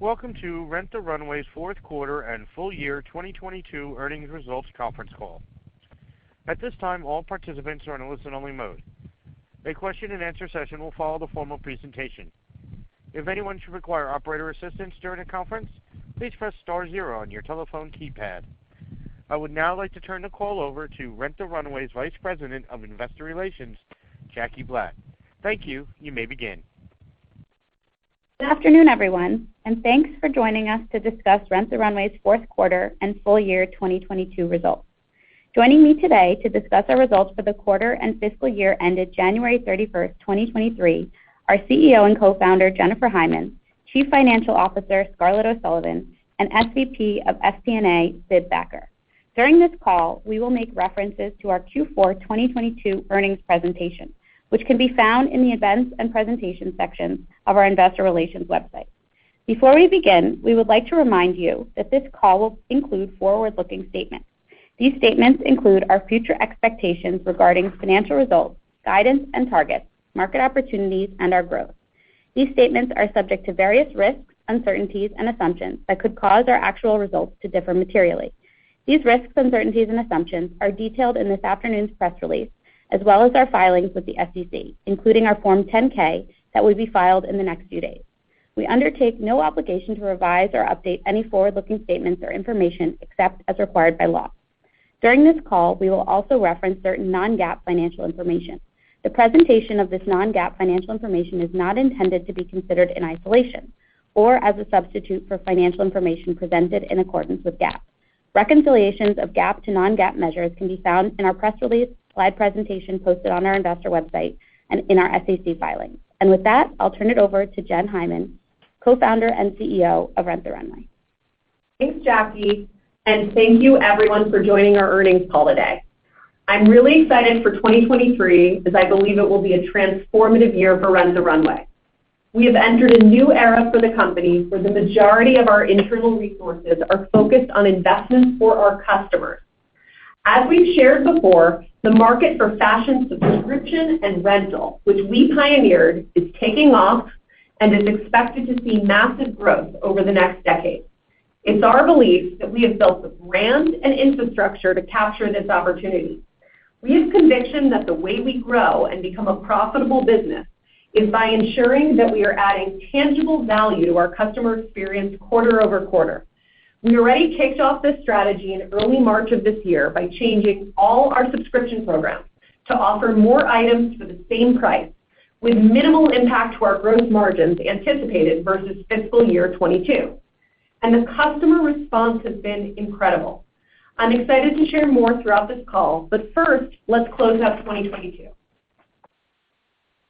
Welcome to Rent the Runway's fourth quarter and full year 2022 earnings results conference call. At this time, all participants are in a listen-only mode. A question-and-answer session will follow the formal presentation. If anyone should require operator assistance during the conference, please press star zero on your telephone keypad. I would now like to turn the call over to Rent the Runway's Vice President of Investor Relations, Jackie Blatt. Thank you. You may begin. Good afternoon, everyone, and thanks for joining us to discuss Rent the Runway's fourth quarter and full year 2022 results. Joining me today to discuss our results for the quarter and fiscal year ended January 31st, 2023, are CEO and co-founder Jennifer Hyman, Chief Financial Officer Scarlett O'Sullivan, and SVP of FP&A Sid Thacker. During this call, we will make references to our Q4 2022 earnings presentation, which can be found in the Events and Presentation section of our investor relations website. Before we begin, we would like to remind you that this call will include forward-looking statements. These statements include our future expectations regarding financial results, guidance and targets, market opportunities, and our growth. These statements are subject to various risks, uncertainties, and assumptions that could cause our actual results to differ materially. These risks, uncertainties, and assumptions are detailed in this afternoon's press release, as well as our filings with the SEC, including our Form 10-K that will be filed in the next few days. We undertake no obligation to revise or update any forward-looking statements or information except as required by law. During this call, we will also reference certain non-GAAP financial information. The presentation of this non-GAAP financial information is not intended to be considered in isolation or as a substitute for financial information presented in accordance with GAAP. Reconciliations of GAAP to non-GAAP measures can be found in our press release, slide presentation posted on our investor website, and in our SEC filings. And with that, I'll turn it over to Jen Hyman, co-founder and CEO of Rent the Runway. Thanks, Jackie, and thank you everyone for joining our earnings call today. I'm really excited for 2023 as I believe it will be a transformative year for Rent the Runway. We have entered a new era for the company where the majority of our internal resources are focused on investments for our customers. As we've shared before, the market for fashion subscription and rental, which we pioneered, is taking off and is expected to see massive growth over the next decade. It's our belief that we have built the brand and infrastructure to capture this opportunity. We have conviction that the way we grow and become a profitable business is by ensuring that we are adding tangible value to our customer experience quarter over quarter. We already kicked off this strategy in early March of this year by changing all our subscription programs to offer more items for the same price, with minimal impact to our gross margins anticipated versus fiscal year 22. And the customer response has been incredible. I'm excited to share more throughout this call, but first, let's close out 2022.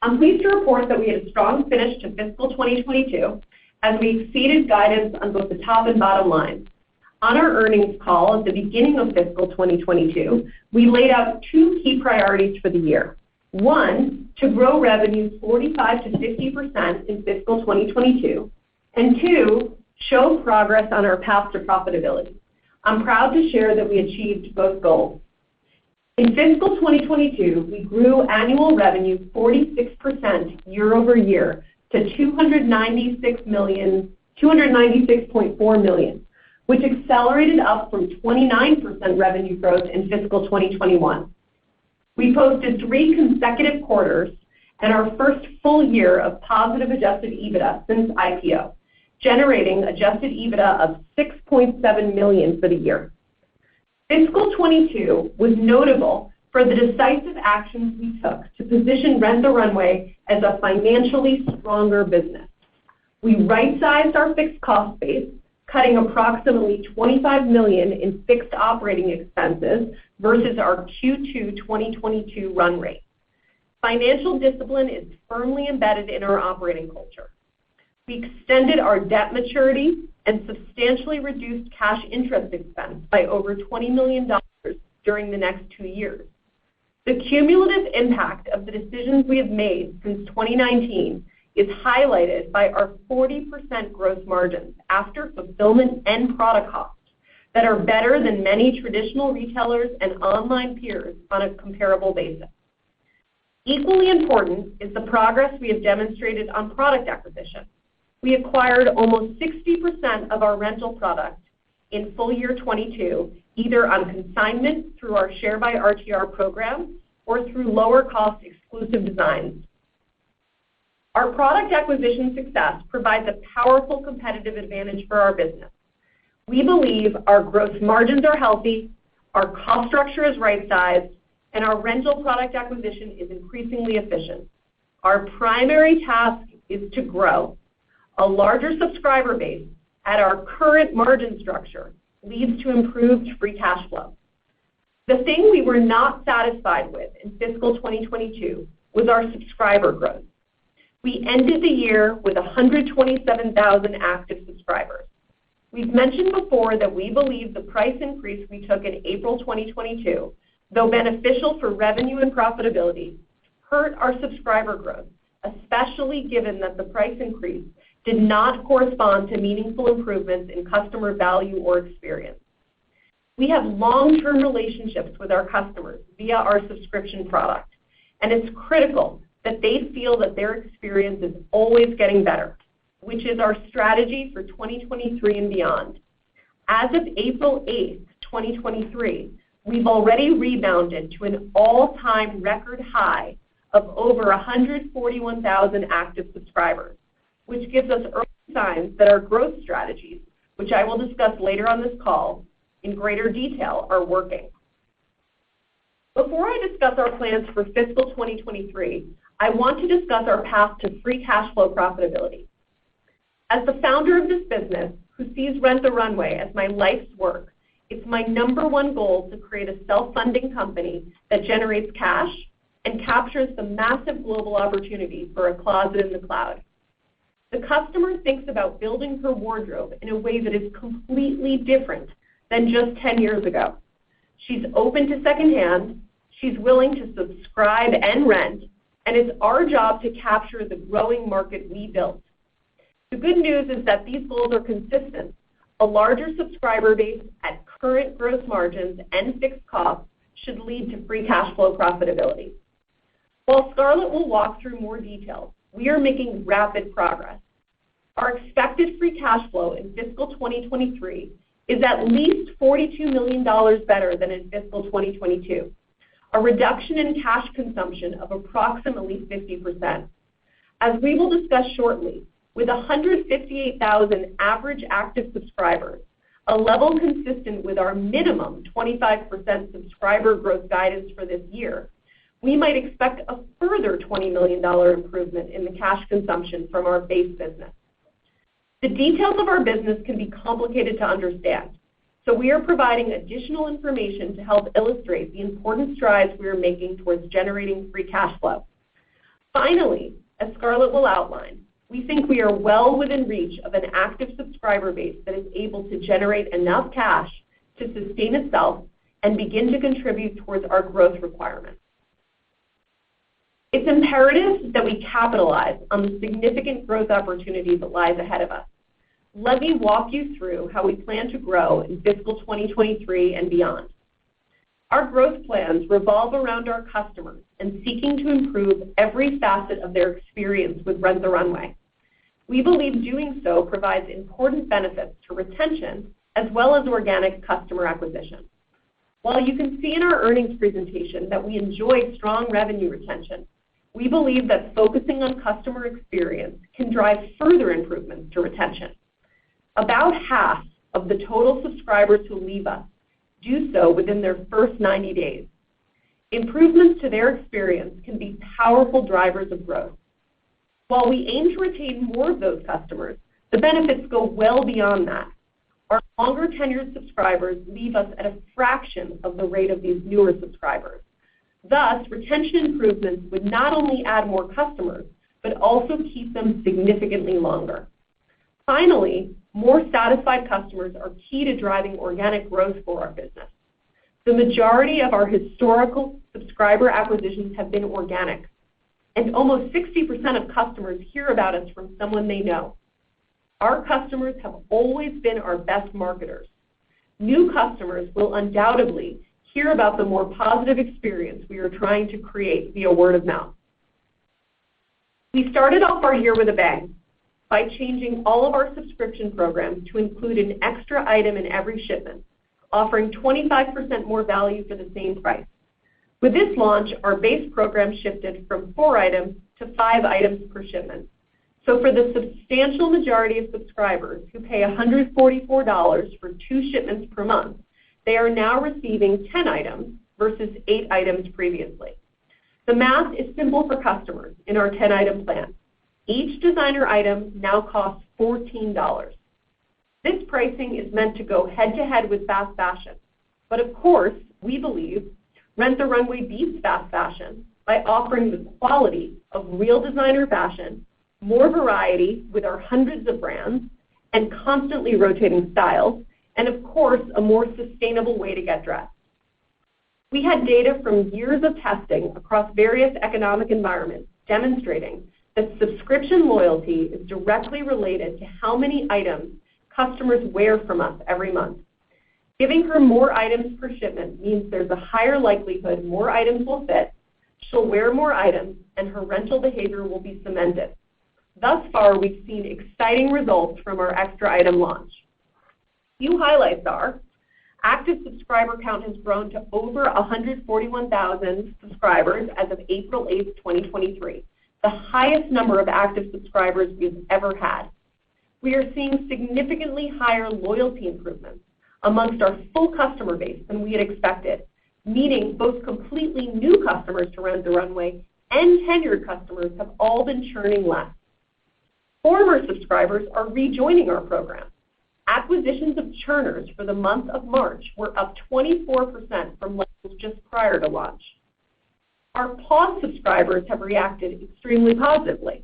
I'm pleased to report that we had a strong finish to fiscal 2022 as we exceeded guidance on both the top and bottom line. On our earnings call at the beginning of fiscal 2022, we laid out two key priorities for the year. One, to grow revenues 45 to 50% in fiscal 2022, and two, show progress on our path to profitability. I'm proud to share that we achieved both goals. In fiscal 2022, we grew annual revenue 46% year over year to $296.4 million, which accelerated up from 29% revenue growth in fiscal 2021. We posted 3 consecutive quarters and our first full year of positive adjusted EBITDA since IPO, generating adjusted EBITDA of $6.7 million for the year. Fiscal 22 was notable for the decisive actions we took to position Rent the Runway as a financially stronger business. We right-sized our fixed cost base, cutting approximately $25 million in fixed operating expenses versus our Q2 2022 run rate. Financial discipline is firmly embedded in our operating culture. We extended our debt maturity and substantially reduced cash interest expense by over $20 million during the next 2 years. The cumulative impact of the decisions we have made since 2019 is highlighted by our 40% gross margins after fulfillment and product costs that are better than many traditional retailers and online peers on a comparable basis. Equally important is the progress we have demonstrated on product acquisition. We acquired almost 60% of our rental product in full year 22, either on consignment through our Share by RTR program or through lower cost exclusive designs. Our product acquisition success provides a powerful competitive advantage for our business. We believe our gross margins are healthy, our cost structure is right-sized, and our rental product acquisition is increasingly efficient. Our primary task is to grow. A larger subscriber base at our current margin structure leads to improved free cash flow. The thing we were not satisfied with in fiscal 2022 was our subscriber growth. We ended the year with 127,000 active subscribers. We've mentioned before that we believe the price increase we took in April 2022, though beneficial for revenue and profitability, hurt our subscriber growth, especially given that the price increase did not correspond to meaningful improvements in customer value or experience. We have long-term relationships with our customers via our subscription product, and it's critical that they feel that their experience is always getting better, which is our strategy for 2023 and beyond. As of April 8th, 2023, we've already rebounded to an all-time record high of over 141,000 active subscribers, which gives us early signs that our growth strategies, which I will discuss later on this call in greater detail, are working. Before I discuss our plans for fiscal 2023, I want to discuss our path to free cash flow profitability. As the founder of this business, who sees Rent the Runway as my life's work, it's my number one goal to create a self-funding company that generates cash and captures the massive global opportunity for a closet in the cloud. The customer thinks about building her wardrobe in a way that is completely different than just 10 years ago. She's open to secondhand, she's willing to subscribe and rent, and it's our job to capture the growing market we built. The good news is that these goals are consistent. A larger subscriber base at current gross margins and fixed costs should lead to free cash flow profitability. While Scarlett will walk through more details, we are making rapid progress. Our expected free cash flow in fiscal 2023 is at least $42 million better than in fiscal 2022, a reduction in cash consumption of approximately 50%. As we will discuss shortly, with 158,000 average active subscribers, a level consistent with our minimum 25% subscriber growth guidance for this year, we might expect a further $20 million improvement in the cash consumption from our base business. The details of our business can be complicated to understand, so we are providing additional information to help illustrate the important strides we are making towards generating free cash flow. Finally, as Scarlett will outline, we think we are well within reach of an active subscriber base that is able to generate enough cash to sustain itself and begin to contribute towards our growth requirements. It's imperative that we capitalize on the significant growth opportunity that lies ahead of us. Let me walk you through how we plan to grow in fiscal 2023 and beyond. Our growth plans revolve around our customers and seeking to improve every facet of their experience with Rent the Runway. We believe doing so provides important benefits to retention as well as organic customer acquisition. While you can see in our earnings presentation that we enjoy strong revenue retention, we believe that focusing on customer experience can drive further improvements to retention. About half of the total subscribers who leave us do so within their first 90 days. Improvements to their experience can be powerful drivers of growth. While we aim to retain more of those customers, the benefits go well beyond that. Our longer tenured subscribers leave us at a fraction of the rate of these newer subscribers. Thus, retention improvements would not only add more customers, but also keep them significantly longer. Finally, more satisfied customers are key to driving organic growth for our business. The majority of our historical subscriber acquisitions have been organic, and almost 60% of customers hear about us from someone they know. Our customers have always been our best marketers. New customers will undoubtedly hear about the more positive experience we are trying to create via word of mouth. We started off our year with a bang. by changing all of our subscription programs to include an extra item in every shipment, offering 25% more value for the same price. With this launch, our base program shifted from 4 items to 5 items per shipment. So for the substantial majority of subscribers who pay $144 for 2 shipments per month, they are now receiving 10 items versus 8 items previously. The math is simple for customers in our 10-item plan. Each designer item now costs $14. This pricing is meant to go head-to-head with fast fashion. But of course, we believe Rent the Runway beats fast fashion by offering the quality of real designer fashion, more variety with our hundreds of brands, and constantly rotating styles, and of course, a more sustainable way to get dressed. We had data from years of testing across various economic environments demonstrating that subscription loyalty is directly related to how many items customers wear from us every month. Giving her more items per shipment means there's a higher likelihood more items will fit, she'll wear more items, and her rental behavior will be cemented. Thus far, we've seen exciting results from our extra item launch. Few highlights are, active subscriber count has grown to over 141,000 subscribers as of April 8, 2023, the highest number of active subscribers we've ever had. We are seeing significantly higher loyalty improvements amongst our full customer base than we had expected, meaning both completely new customers to Rent the Runway and tenured customers have all been churning less. Former subscribers are rejoining our program. Acquisitions of churners for the month of March were up 24% from levels just prior to launch. Our pause subscribers have reacted extremely positively.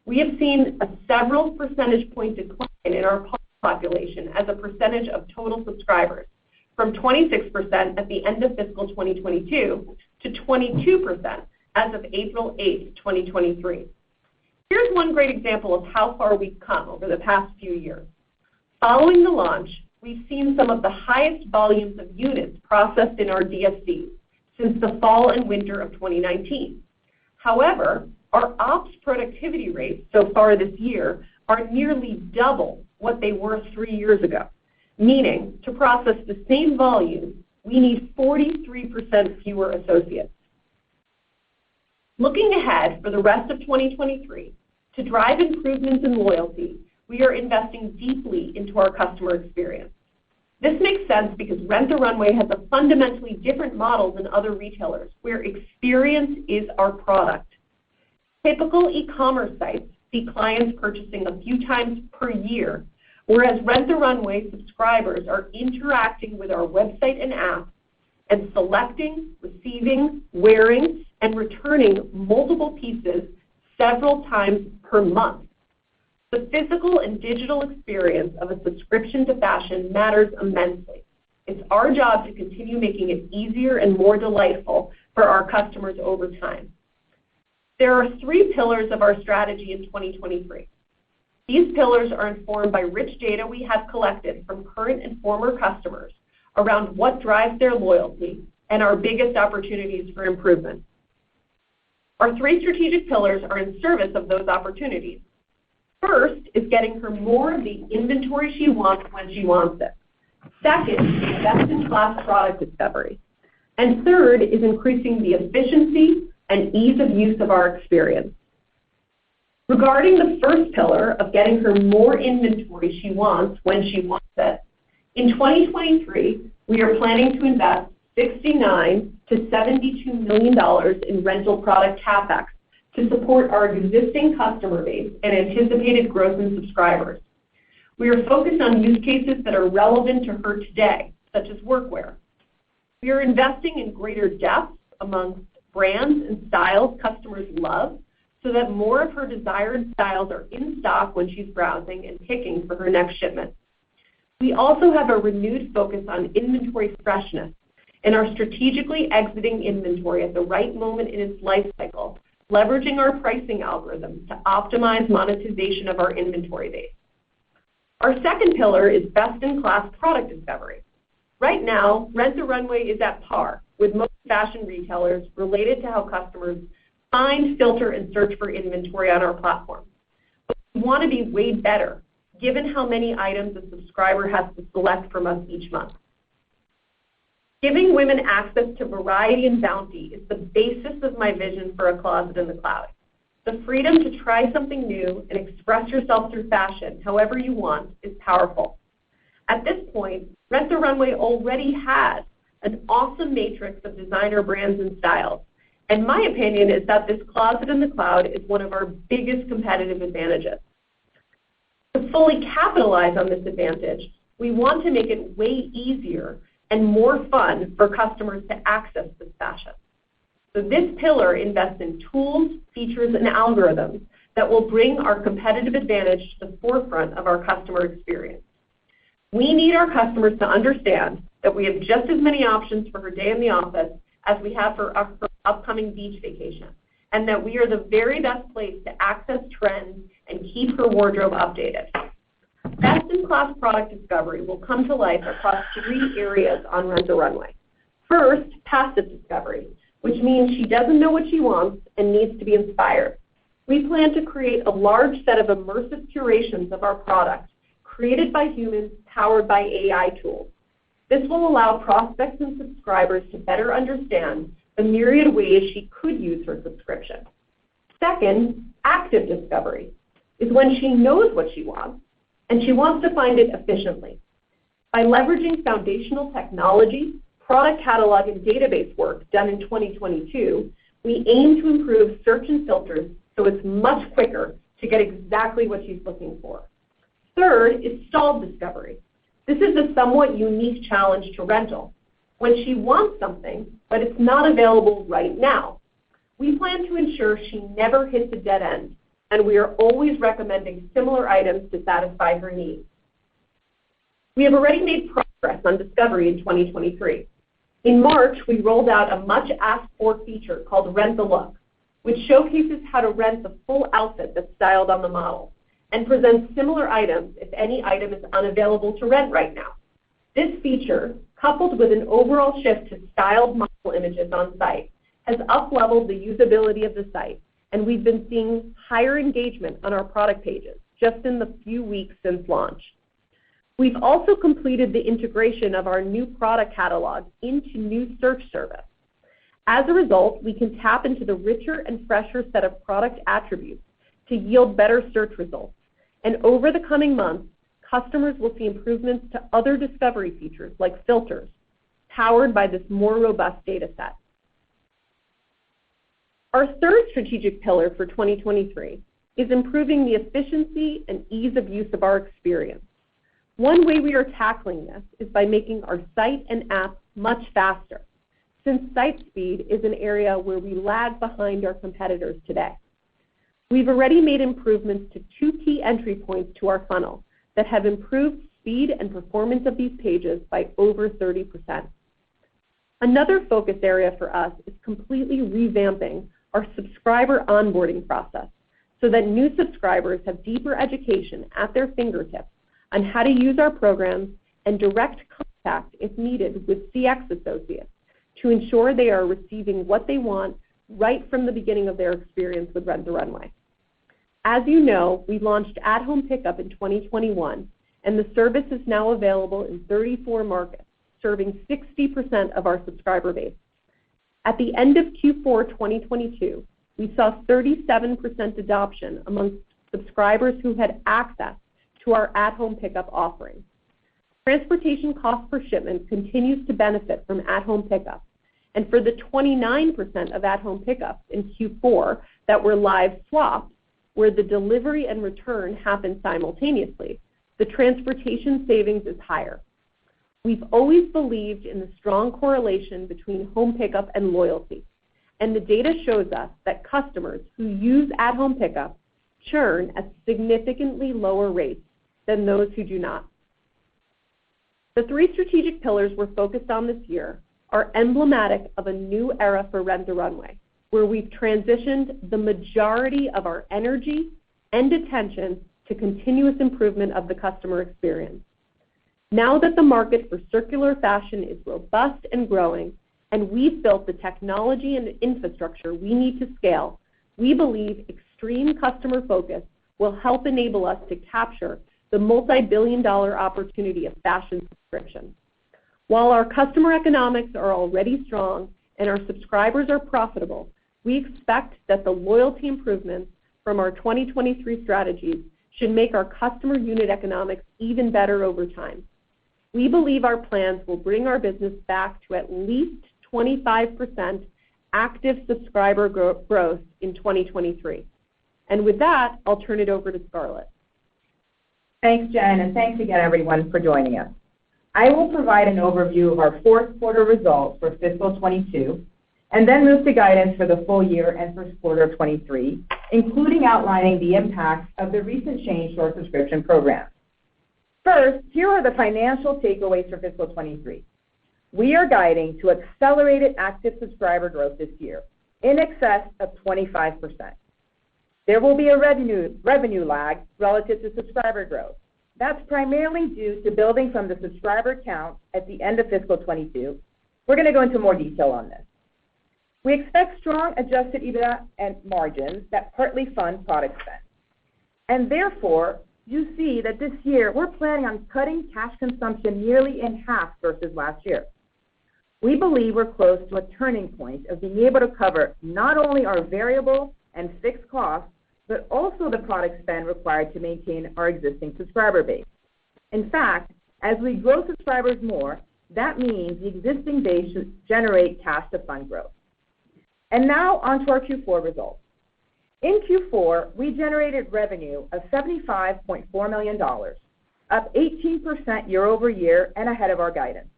We have seen a several percentage point decline in our pause population as a percentage of total subscribers, from 26% at the end of fiscal 2022 to 22% as of April 8, 2023. Here's one great example of how far we've come over the past few years. Following the launch, we've seen some of the highest volumes of units processed in our DSCs since the fall and winter of 2019. However, our ops productivity rates so far this year are nearly double what they were 3 years ago, meaning to process the same volume, we need 43% fewer associates. Looking ahead for the rest of 2023, to drive improvements in loyalty, we are investing deeply into our customer experience. This makes sense because Rent the Runway has a fundamentally different model than other retailers, where experience is our product. Typical e-commerce sites see clients purchasing a few times per year, whereas Rent the Runway subscribers are interacting with our website and app and selecting, receiving, wearing, and returning multiple pieces several times per month. The physical and digital experience of a subscription to fashion matters immensely. It's our job to continue making it easier and more delightful for our customers over time. There are 3 pillars of our strategy in 2023. These pillars are informed by rich data we have collected from current and former customers around what drives their loyalty and our biggest opportunities for improvement. Our 3 strategic pillars are in service of those opportunities. First is getting her more of the inventory she wants when she wants it. Second is best-in-class product discovery. And third is increasing the efficiency and ease of use of our experience. Regarding the first pillar of getting her more inventory she wants when she wants it, in 2023, we are planning to invest $69 to $72 million in rental product CapEx to support our existing customer base and anticipated growth in subscribers. We are focused on use cases that are relevant to her today, such as workwear. We are investing in greater depth amongst brands and styles customers love so that more of her desired styles are in stock when she's browsing and picking for her next shipment. We also have a renewed focus on inventory freshness and are strategically exiting inventory at the right moment in its life cycle, leveraging our pricing algorithms to optimize monetization of our inventory base. Our second pillar is best-in-class product discovery. Right now, Rent the Runway is at par with most fashion retailers related to how customers find, filter, and search for inventory on our platform. But we want to be way better, given how many items a subscriber has to select from us each month. Giving women access to variety and bounty is the basis of my vision for a closet in the cloud. The freedom to try something new and express yourself through fashion however you want is powerful. At this point, Rent the Runway already has an awesome matrix of designer brands and styles, and my opinion is that this closet in the cloud is one of our biggest competitive advantages. To fully capitalize on this advantage, we want to make it way easier and more fun for customers to access this fashion. So this pillar invests in tools, features, and algorithms that will bring our competitive advantage to the forefront of our customer experience. We need our customers to understand that we have just as many options for her day in the office as we have for her upcoming beach vacation, and that we are the very best place to access trends and keep her wardrobe updated. Best-in-class product discovery will come to life across 3 areas on Rent the Runway. First, passive discovery, which means she doesn't know what she wants and needs to be inspired. We plan to create a large set of immersive curations of our product, created by humans, powered by AI tools. This will allow prospects and subscribers to better understand the myriad ways she could use her subscription. Second, active discovery is when she knows what she wants, and she wants to find it efficiently. By leveraging foundational technology, product catalog, and database work done in 2022, we aim to improve search and filters so it's much quicker to get exactly what she's looking for. Third is stalled discovery. This is a somewhat unique challenge to rental, when she wants something, but it's not available right now. We plan to ensure she never hits a dead end, and we are always recommending similar items to satisfy her needs. We have already made progress on discovery in 2023. In March, we rolled out a much-asked-for feature called Rent the Look, which showcases how to rent the full outfit that's styled on the model, and presents similar items if any item is unavailable to rent right now. This feature, coupled with an overall shift to styled model images on site, has up-leveled the usability of the site, and we've been seeing higher engagement on our product pages just in the few weeks since launch. We've also completed the integration of our new product catalog into new search service. As a result, we can tap into the richer and fresher set of product attributes to yield better search results. And over the coming months, customers will see improvements to other discovery features like filters, powered by this more robust data set. Our third strategic pillar for 2023 is improving the efficiency and ease of use of our experience. One way we are tackling this is by making our site and app much faster, since site speed is an area where we lag behind our competitors today. We've already made improvements to 2 key entry points to our funnel that have improved speed and performance of these pages by over 30%. Another focus area for us is completely revamping our subscriber onboarding process so that new subscribers have deeper education at their fingertips on how to use our programs and direct contact, if needed, with CX associates to ensure they are receiving what they want right from the beginning of their experience with Rent the Runway. As you know, we launched at-home pickup in 2021, and the service is now available in 34 markets, serving 60% of our subscriber base. At the end of Q4 2022, we saw 37% adoption among subscribers who had access to our at-home pickup offering. Transportation cost per shipment continues to benefit from at-home pickup, and for the 29% of at-home pickups in Q4 that were live swaps, where the delivery and return happen simultaneously, the transportation savings is higher. We've always believed in the strong correlation between home pickup and loyalty, and the data shows us that customers who use at-home pickup churn at significantly lower rates than those who do not. The 3 strategic pillars we're focused on this year are emblematic of a new era for Rent the Runway, where we've transitioned the majority of our energy and attention to continuous improvement of the customer experience. Now that the market for circular fashion is robust and growing, and we've built the technology and infrastructure we need to scale, we believe extreme customer focus will help enable us to capture the multi-billion-dollar opportunity of fashion subscription. While our customer economics are already strong and our subscribers are profitable, we expect that the loyalty improvements from our 2023 strategies should make our customer unit economics even better over time. We believe our plans will bring our business back to at least 25% active subscriber growth in 2023. And with that, I'll turn it over to Scarlett. Thanks, Jen, and thanks again, everyone, for joining us. I will provide an overview of our fourth quarter results for fiscal 22, and then move to guidance for the full year and first quarter of 23, including outlining the impact of the recent change to our subscription program. First, here are the financial takeaways for fiscal 23. We are guiding to accelerated active subscriber growth this year, in excess of 25%. There will be a revenue lag relative to subscriber growth. That's primarily due to building from the subscriber count at the end of fiscal 22. We're going to go into more detail on this. We expect strong adjusted EBITDA and margins that partly fund product spend. And therefore, you see that this year we're planning on cutting cash consumption nearly in half versus last year. We believe we're close to a turning point of being able to cover not only our variable and fixed costs, but also the product spend required to maintain our existing subscriber base. In fact, as we grow subscribers more, that means the existing base should generate cash to fund growth. And now on to our Q4 results. In Q4, we generated revenue of $75.4 million, up 18% year over year and ahead of our guidance.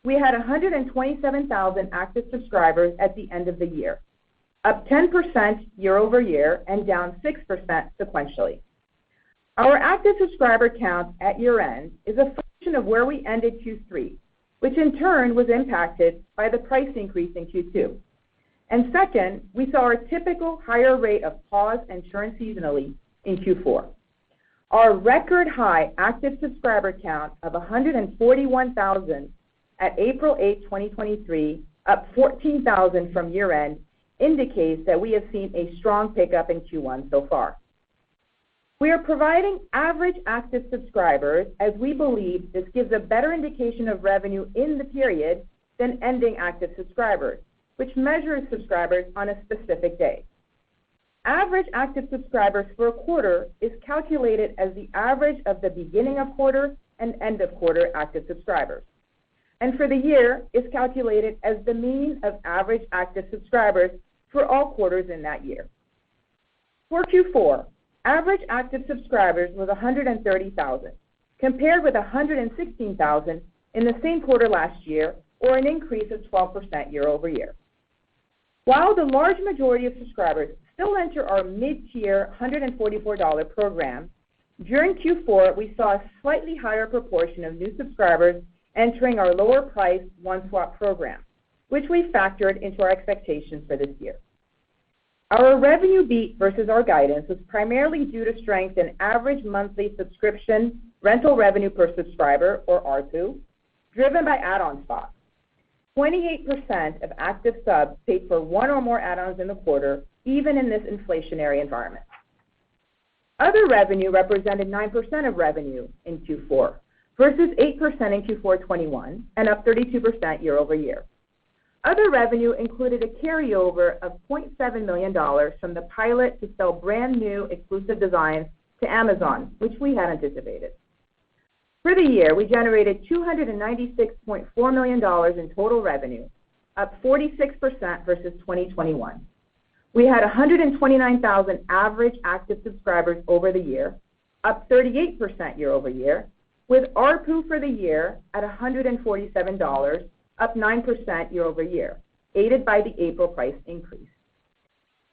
We had 127,000 active subscribers at the end of the year, up 10% year over year and down 6% sequentially. Our active subscriber count at year end is a function of where we ended Q3, which in turn was impacted by the price increase in Q2. And second, we saw our typical higher rate of pause and churn seasonally in Q4. Our record high active subscriber count of 141,000 at April 8, 2023, up 14,000 from year end, indicates that we have seen a strong pickup in Q1 so far. We are providing average active subscribers as we believe this gives a better indication of revenue in the period than ending active subscribers, which measures subscribers on a specific day. Average active subscribers for a quarter is calculated as the average of the beginning of quarter and end of quarter active subscribers. And for the year is calculated as the mean of average active subscribers for all quarters in that year. For Q4, average active subscribers was 130,000, compared with 116,000 in the same quarter last year, or an increase of 12% year over year. While the large majority of subscribers still enter our mid-tier $144 program, during Q4 we saw a slightly higher proportion of new subscribers entering our lower-priced One Swap program, which we factored into our expectations for this year. Our revenue beat versus our guidance was primarily due to strength in average monthly subscription rental revenue per subscriber, or ARPU, driven by add-on spots. 28% of active subs paid for one or more add-ons in the quarter, even in this inflationary environment. Other revenue represented 9% of revenue in Q4 versus 8% in Q4 21 and up 32% year over year. Other revenue included a carryover of $0.7 million from the pilot to sell brand new exclusive designs to Amazon, which we had anticipated. For the year, we generated $296.4 million in total revenue, up 46% versus 2021. We had 129,000 average active subscribers over the year, up 38% year over year, with ARPU for the year at $147, up 9% year over year, aided by the April price increase.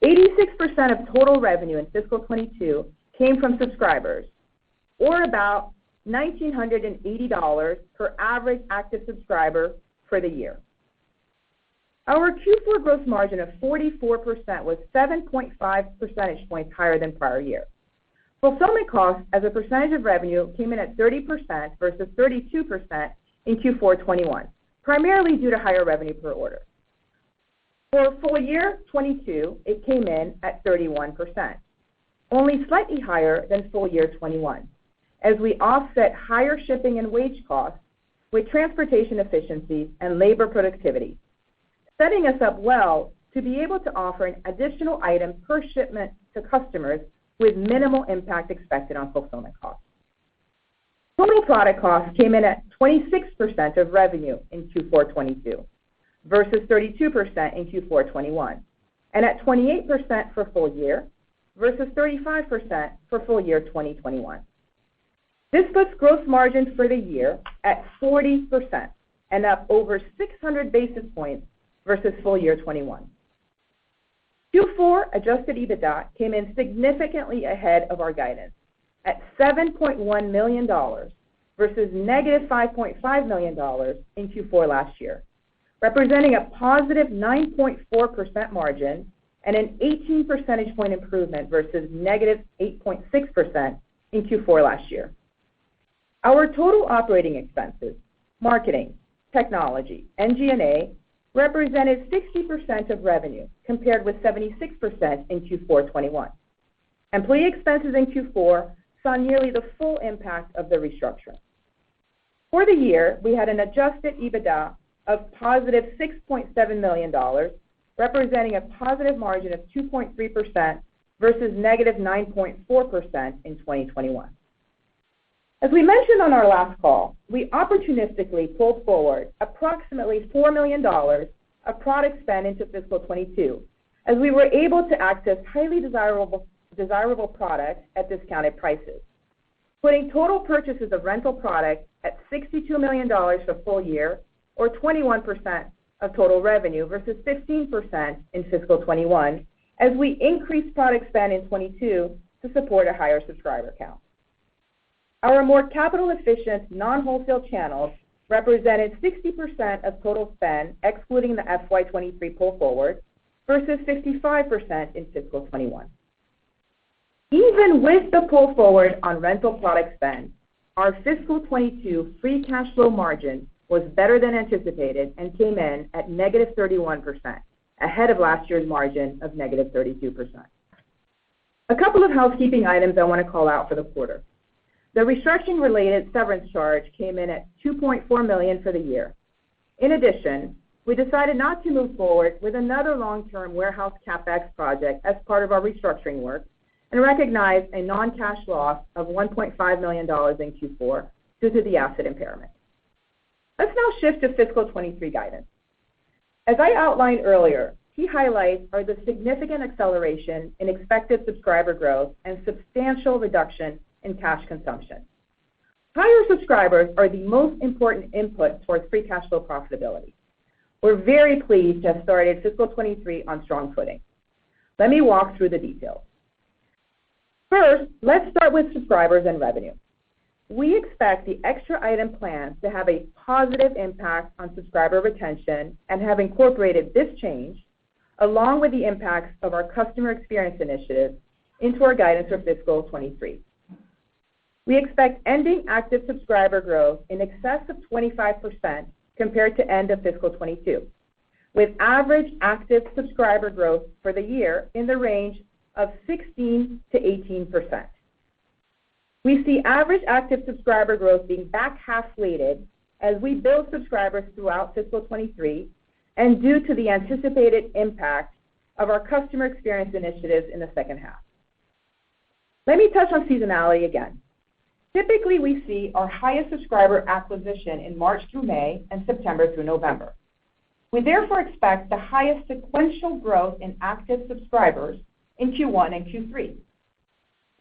86% of total revenue in fiscal 22 came from subscribers, or about $1,980 per average active subscriber for the year. Our Q4 gross margin of 44% was 7.5 percentage points higher than prior year. Fulfillment costs as a percentage of revenue came in at 30% versus 32% in Q4 21, primarily due to higher revenue per order. For full year 22, it came in at 31%. only slightly higher than full year 21, as we offset higher shipping and wage costs with transportation efficiencies and labor productivity, setting us up well to be able to offer an additional item per shipment to customers with minimal impact expected on fulfillment costs. Total product costs came in at 26% of revenue in Q4 22 versus 32% in Q4 21, and at 28% for full year versus 35% for full year 2021. This puts gross margin for the year at 40% and up over 600 basis points versus full year 21. Q4 adjusted EBITDA came in significantly ahead of our guidance at $7.1 million versus negative $5.5 million in Q4 last year, representing a positive 9.4% margin and an 18 percentage point improvement versus negative 8.6% in Q4 last year. Our total operating expenses, marketing, technology, and G&A represented 60% of revenue, compared with 76% in Q4 21. Employee expenses in Q4 saw nearly the full impact of the restructuring. For the year, we had an adjusted EBITDA of positive $6.7 million, representing a positive margin of 2.3% versus negative 9.4% in 2021. As we mentioned on our last call, we opportunistically pulled forward approximately $4 million of product spend into fiscal 22, as we were able to access highly desirable products at discounted prices, putting total purchases of rental products at $62 million for full year, or 21% of total revenue versus 15% in fiscal 21, as we increased product spend in 22 to support a higher subscriber count. Our more capital-efficient non-wholesale channels represented 60% of total spend, excluding the FY23 pull forward, versus 55% in fiscal 21. Even with the pull forward on rental product spend, our fiscal 22 free cash flow margin was better than anticipated and came in at negative 31%, ahead of last year's margin of negative 32%. A couple of housekeeping items I want to call out for the quarter. The restructuring-related severance charge came in at $2.4 million for the year. In addition, we decided not to move forward with another long-term warehouse CapEx project as part of our restructuring work and recognized a non-cash loss of $1.5 million in Q4 due to the asset impairment. Let's now shift to fiscal 23 guidance. As I outlined earlier, key highlights are the significant acceleration in expected subscriber growth and substantial reduction in cash consumption. Higher subscribers are the most important input towards free cash flow profitability. We're very pleased to have started fiscal 23 on strong footing. Let me walk through the details. First, let's start with subscribers and revenue. We expect the extra item plans to have a positive impact on subscriber retention and have incorporated this change, along with the impacts of our customer experience initiatives, into our guidance for fiscal 23. We expect ending active subscriber growth in excess of 25% compared to end of fiscal 22, with average active subscriber growth for the year in the range of 16 to 18%. We see average active subscriber growth being back half weighted as we build subscribers throughout fiscal 23 and due to the anticipated impact of our customer experience initiatives in the second half. Let me touch on seasonality again. Typically, we see our highest subscriber acquisition in March through May and September through November. We therefore expect the highest sequential growth in active subscribers in Q1 and Q3.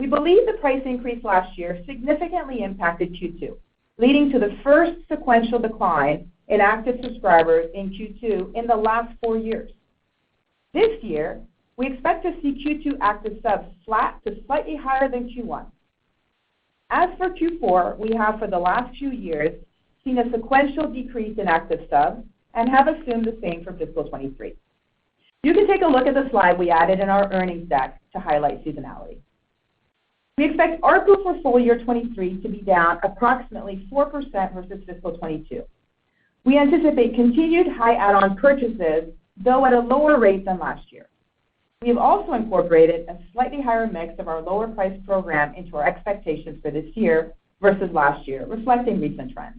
We believe the price increase last year significantly impacted Q2, leading to the first sequential decline in active subscribers in Q2 in the last 4 years. This year, we expect to see Q2 active subs flat to slightly higher than Q1. As for Q4, we have for the last few years seen a sequential decrease in active subs and have assumed the same for fiscal 23. You can take a look at the slide we added in our earnings deck to highlight seasonality. We expect ARPU for full year 23 to be down approximately 4% versus fiscal 22. We anticipate continued high add-on purchases, though at a lower rate than last year. We have also incorporated a slightly higher mix of our lower price program into our expectations for this year versus last year, reflecting recent trends.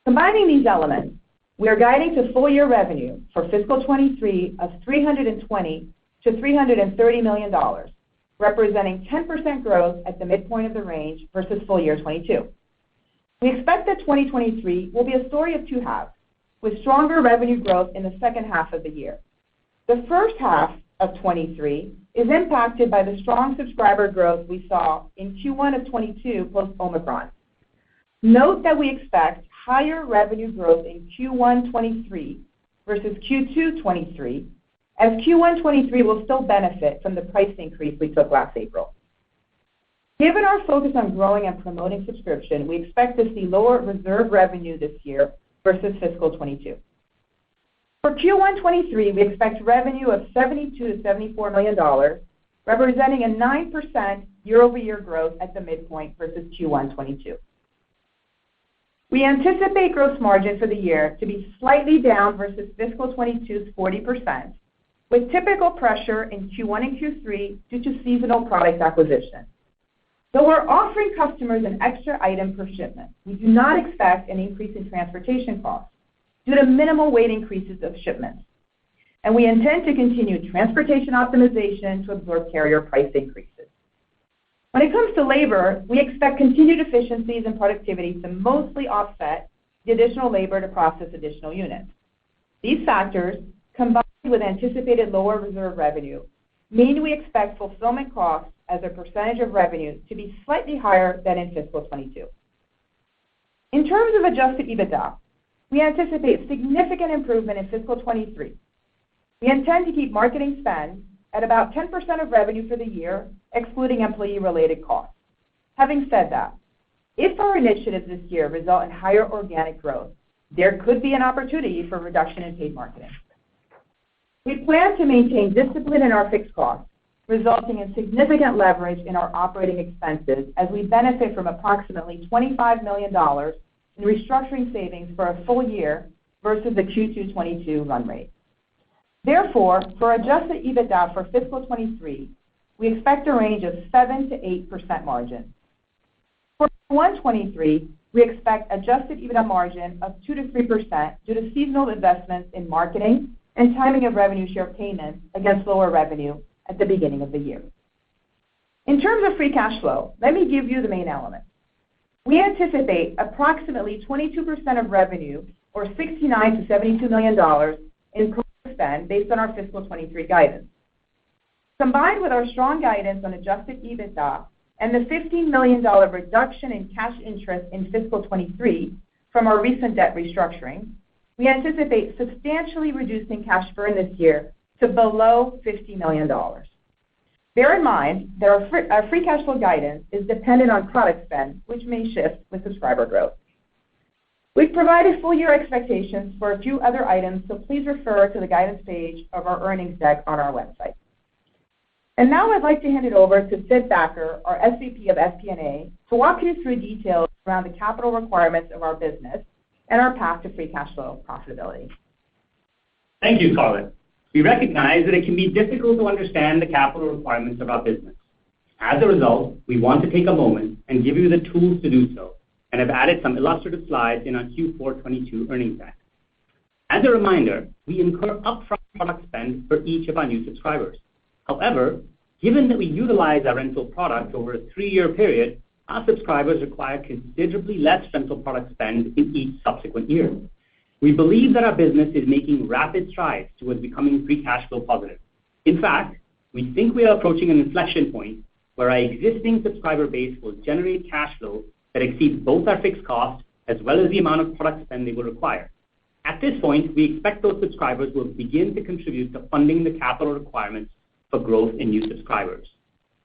Combining these elements, we are guiding to full-year revenue for fiscal 23 of $320 to $330 million, representing 10% growth at the midpoint of the range versus full year 22. We expect that 2023 will be a story of two halves, with stronger revenue growth in the second half of the year. The first half of 23 is impacted by the strong subscriber growth we saw in Q1 of 22 post-Omicron. Note that we expect higher revenue growth in Q1 23 versus Q2 23, as Q1 23 will still benefit from the price increase we took last April. Given our focus on growing and promoting subscription, we expect to see lower reserve revenue this year versus fiscal 22. For Q1 23, we expect revenue of $72 to $74 million, representing a 9% year-over-year growth at the midpoint versus Q1 22. We anticipate gross margin for the year to be slightly down versus fiscal 22's 40%, with typical pressure in Q1 and Q3 due to seasonal product acquisition. Though we're offering customers an extra item per shipment, we do not expect an increase in transportation costs due to minimal weight increases of shipments. And we intend to continue transportation optimization to absorb carrier price increases. When it comes to labor, we expect continued efficiencies and productivity to mostly offset the additional labor to process additional units. These factors, combined with anticipated lower reserve revenue, mean we expect fulfillment costs as a percentage of revenue to be slightly higher than in fiscal 22. In terms of adjusted EBITDA, we anticipate significant improvement in fiscal 23. We intend to keep marketing spend at about 10% of revenue for the year, excluding employee-related costs. Having said that, if our initiatives this year result in higher organic growth, there could be an opportunity for reduction in paid marketing. We plan to maintain discipline in our fixed costs, resulting in significant leverage in our operating expenses as we benefit from approximately $25 million in restructuring savings for a full year versus the Q2 22 run rate. Therefore, for adjusted EBITDA for fiscal 23, we expect a range of 7 to 8% margin. For Q1 23, we expect adjusted EBITDA margin of 2 to 3% due to seasonal investments in marketing and timing of revenue share payments against lower revenue at the beginning of the year. In terms of free cash flow, let me give you the main elements. We anticipate approximately 22% of revenue, or $69 to $72 million in product spend based on our fiscal 23 guidance. Combined with our strong guidance on adjusted EBITDA and the $15 million reduction in cash interest in fiscal 23 from our recent debt restructuring, we anticipate substantially reducing cash burn this year to below $50 million. Bear in mind that our free cash flow guidance is dependent on product spend, which may shift with subscriber growth. We've provided full year expectations for a few other items, so please refer to the guidance page of our earnings deck on our website. And now I'd like to hand it over to Sid Thacker, our SVP of FP&A, to walk you through details around the capital requirements of our business and our path to free cash flow profitability. Thank you, Scarlett. We recognize that it can be difficult to understand the capital requirements of our business. As a result, we want to take a moment and give you the tools to do so, and have added some illustrative slides in our Q4 22 earnings deck. As a reminder, we incur upfront product spend for each of our new subscribers. However, given that we utilize our rental product over a 3-year period, our subscribers require considerably less rental product spend in each subsequent year. We believe that our business is making rapid strides towards becoming free cash flow positive. In fact, we think we are approaching an inflection point where our existing subscriber base will generate cash flow that exceeds both our fixed costs as well as the amount of product spend they will require. At this point, we expect those subscribers will begin to contribute to funding the capital requirements for growth in new subscribers.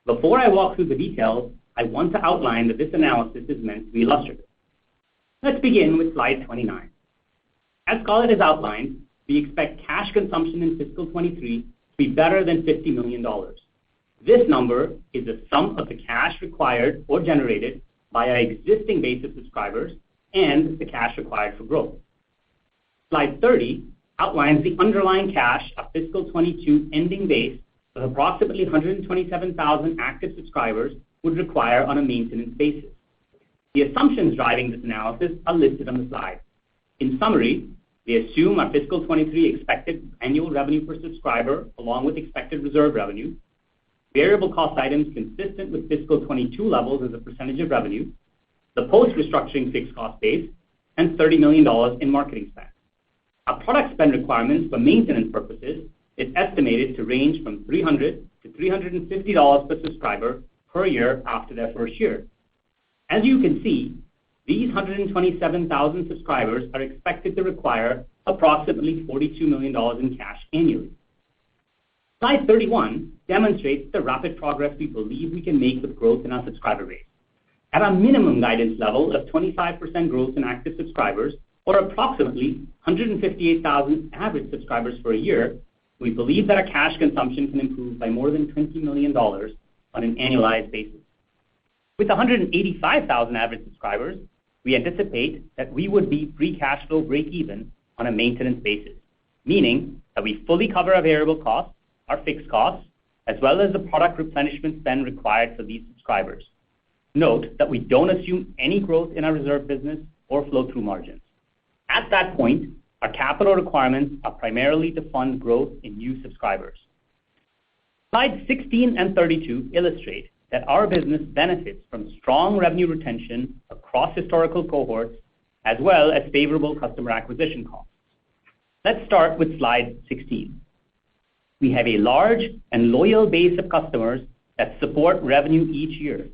Before I walk through the details, I want to outline that this analysis is meant to be illustrative. Let's begin with slide 29. As Scarlett has outlined, we expect cash consumption in fiscal 23 to be better than $50 million. This number is the sum of the cash required or generated by our existing base of subscribers and the cash required for growth. Slide 30 outlines the underlying cash of fiscal 22 ending base with approximately 127,000 active subscribers would require on a maintenance basis. The assumptions driving this analysis are listed on the slide. In summary, they assume our fiscal 23 expected annual revenue per subscriber along with expected reserve revenue, variable cost items consistent with fiscal 22 levels as a percentage of revenue, the post-restructuring fixed cost base, and $30 million in marketing spend. Our product spend requirements for maintenance purposes is estimated to range from $300 to $350 per subscriber per year after their first year. As you can see, these 127,000 subscribers are expected to require approximately $42 million in cash annually. Slide 31 demonstrates the rapid progress we believe we can make with growth in our subscriber base. At our minimum guidance level of 25% growth in active subscribers, or approximately 158,000 average subscribers for a year, we believe that our cash consumption can improve by more than $20 million on an annualized basis. With 185,000 average subscribers, we anticipate that we would be free cash flow break even on a maintenance basis, meaning that we fully cover our variable costs, our fixed costs, as well as the product replenishment spend required for these subscribers. Note that we don't assume any growth in our reserve business or flow-through margins. At that point, our capital requirements are primarily to fund growth in new subscribers. Slides 16 and 32 illustrate that our business benefits from strong revenue retention across historical cohorts, as well as favorable customer acquisition costs. Let's start with slide 16. We have a large and loyal base of customers that support revenue each year.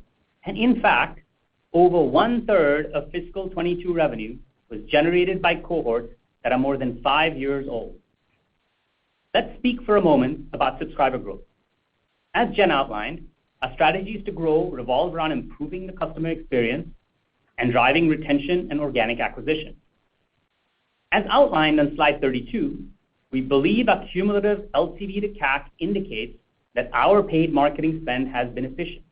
And in fact, over 1/3 of fiscal 22 revenue was generated by cohorts that are more than 5 years old. Let's speak for a moment about subscriber growth. As Jen outlined, our strategies to grow revolve around improving the customer experience and driving retention and organic acquisition. As outlined on slide 32, we believe our cumulative LTV to CAC indicates that our paid marketing spend has been efficient.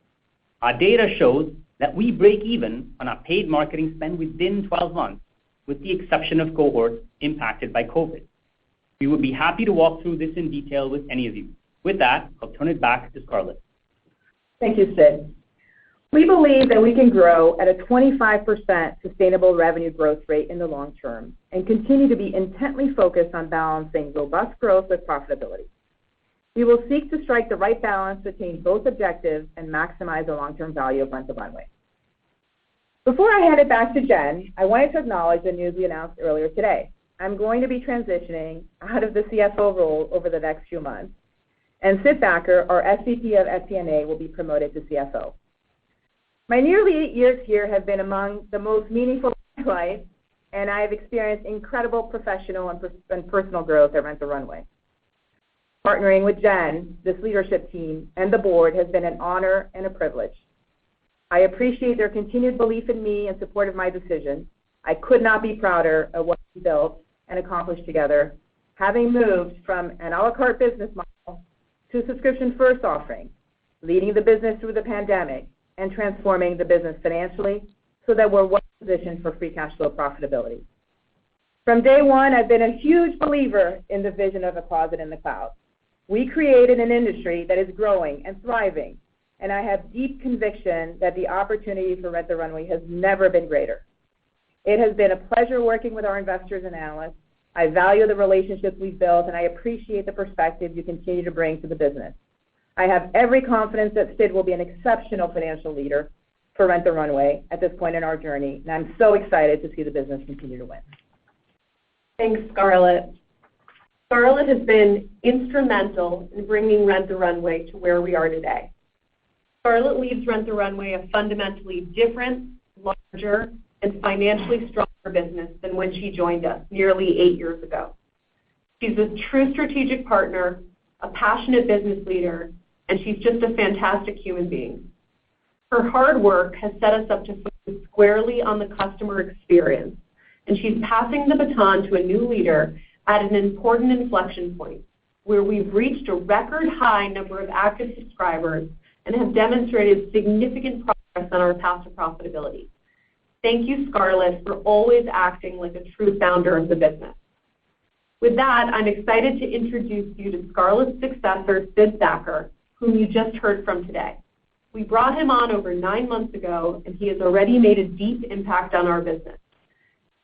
Our data shows that we break even on our paid marketing spend within 12 months, with the exception of cohorts impacted by COVID. We would be happy to walk through this in detail with any of you. With that, I'll turn it back to Scarlett. Thank you, Sid. We believe that we can grow at a 25% sustainable revenue growth rate in the long term and continue to be intently focused on balancing robust growth with profitability. We will seek to strike the right balance to attain both objectives and maximize the long-term value of Rent the Runway. Before I hand it back to Jen, I wanted to acknowledge the news we announced earlier today. I'm going to be transitioning out of the CFO role over the next few months, and Sid Thacker, our SVP of FP&A, will be promoted to CFO. My nearly 8 years here have been among the most meaningful of my life, and I have experienced incredible professional and personal growth at Rent the Runway. Partnering with Jen, this leadership team, and the board has been an honor and a privilege. I appreciate their continued belief in me and support of my decision. I could not be prouder of what we built and accomplished together, having moved from an a la carte business model to a subscription-first offering, leading the business through the pandemic, and transforming the business financially so that we're well positioned for free cash flow profitability. From day one, I've been a huge believer in the vision of a closet in the cloud. We created an industry that is growing and thriving, and I have deep conviction that the opportunity for Rent the Runway has never been greater. It has been a pleasure working with our investors and analysts. I value the relationships we've built, and I appreciate the perspective you continue to bring to the business. I have every confidence that Sid will be an exceptional financial leader for Rent the Runway at this point in our journey, and I'm so excited to see the business continue to win. Thanks, Scarlett. Scarlett has been instrumental in bringing Rent the Runway to where we are today. Scarlett leaves Rent the Runway a fundamentally different, larger, and financially stronger business than when she joined us nearly 8 years ago. She's a true strategic partner, a passionate business leader, and she's just a fantastic human being. Her hard work has set us up to focus squarely on the customer experience, and she's passing the baton to a new leader at an important inflection point where we've reached a record high number of active subscribers and have demonstrated significant progress on our path to profitability. Thank you, Scarlett, for always acting like a true founder of the business. With that, I'm excited to introduce you to Scarlett's successor, Sid Thacker, whom you just heard from today. We brought him on over 9 months ago, and he has already made a deep impact on our business.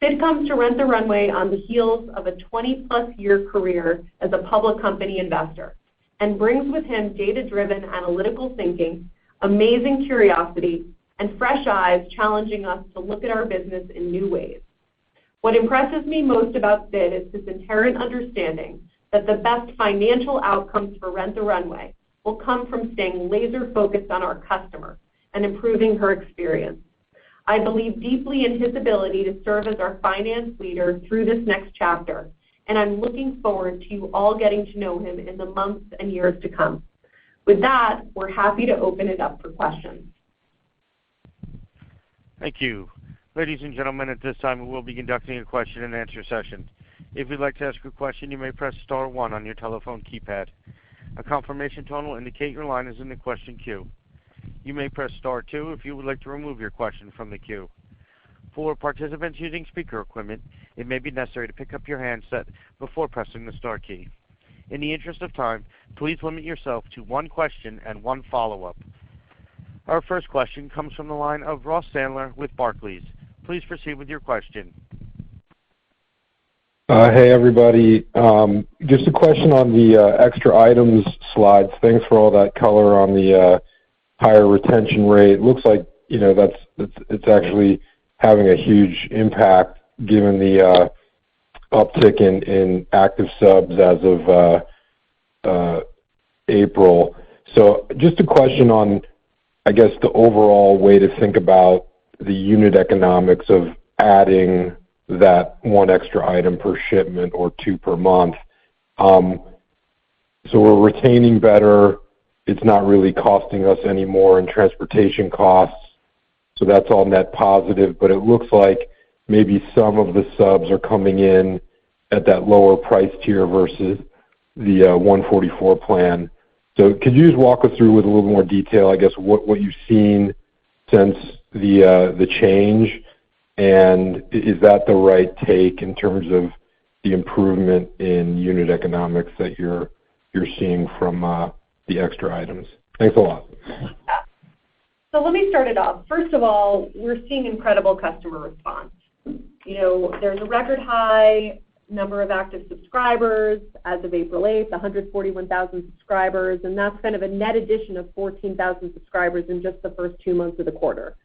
Sid comes to Rent the Runway on the heels of a 20-plus year career as a public company investor and brings with him data-driven analytical thinking, amazing curiosity, and fresh eyes challenging us to look at our business in new ways. What impresses me most about Sid is his inherent understanding that the best financial outcomes for Rent the Runway will come from staying laser-focused on our customer and improving her experience. I believe deeply in his ability to serve as our finance leader through this next chapter, and I'm looking forward to you all getting to know him in the months and years to come. With that, we're happy to open it up for questions. Thank you. Ladies and gentlemen, at this time we will be conducting a question and answer session. If you'd like to ask a question, you may press star 1 on your telephone keypad. A confirmation tone will indicate your line is in the question queue. You may press star 2 if you would like to remove your question from the queue. For participants using speaker equipment, it may be necessary to pick up your handset before pressing the star key. In the interest of time, please limit yourself to 1 question and 1 follow-up. Our first question comes from the line of Ross Sandler with Barclays. Please proceed with your question. Hey, everybody. Just a question on the extra items slides. Thanks for all that color on the higher retention rate. Looks like it's actually having a huge impact given the uptick in active subs as of April. So just a question on, I guess, the overall way to think about the unit economics of adding that 1 extra item per shipment or 2 per month. So we're retaining better. It's not really costing us any more in transportation costs. So that's all net positive, but it looks like maybe some of the subs are coming in at that lower price tier versus the 144 plan. So could you just walk us through with a little more detail, I guess, what you've seen since the change, and is that the right take in terms of the improvement in unit economics that you're seeing from the extra items? Thanks a lot. So let me start it off. First of all, we're seeing incredible customer response. There's a record high number of active subscribers as of April 8th, 141,000 subscribers, and that's kind of a net addition of 14,000 subscribers in just the first 2 months of the quarter.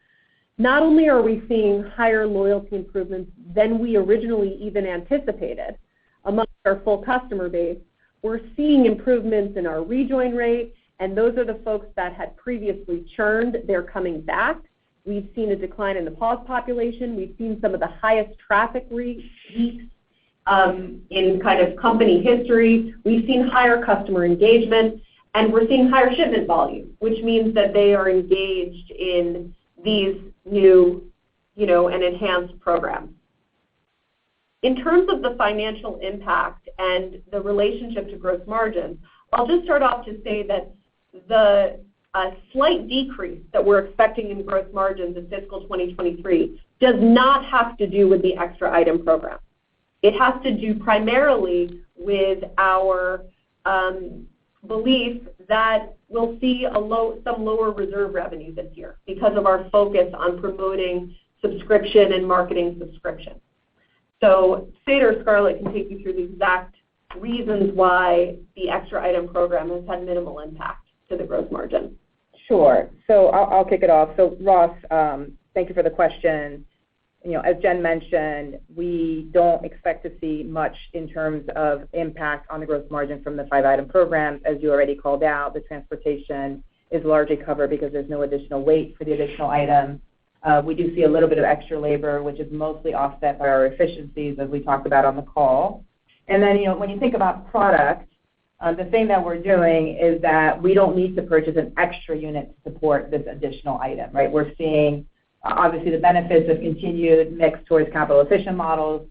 Not only are we seeing higher loyalty improvements than we originally even anticipated amongst our full customer base, we're seeing improvements in our rejoin rate, and those are the folks that had previously churned. They're coming back. We've seen a decline in the pause population. We've seen some of the highest traffic weeks in kind of company history. We've seen higher customer engagement, and we're seeing higher shipment volume, which means that they are engaged in these new, and enhanced programs. In terms of the financial impact and the relationship to gross margin, I'll just start off to say that the slight decrease that we're expecting in gross margins in fiscal 2023 does not have to do with the extra item program. It has to do primarily with our belief that we'll see some lower reserve revenue this year because of our focus on promoting subscription and marketing subscription. So Sid or Scarlett can take you through the exact reasons why the extra item program has had minimal impact to the gross margin. Sure. So I'll kick it off. So Ross, thank you for the question. As Jen mentioned, we don't expect to see much in terms of impact on the gross margin from the 5-item program. As you already called out, the transportation is largely covered because there's no additional weight for the additional item. We do see a little bit of extra labor, which is mostly offset by our efficiencies, as we talked about on the call. And then, when you think about product, the thing that we're doing is that we don't need to purchase an extra unit to support this additional item, right? We're seeing, obviously, the benefits of continued mix towards capital-efficient models.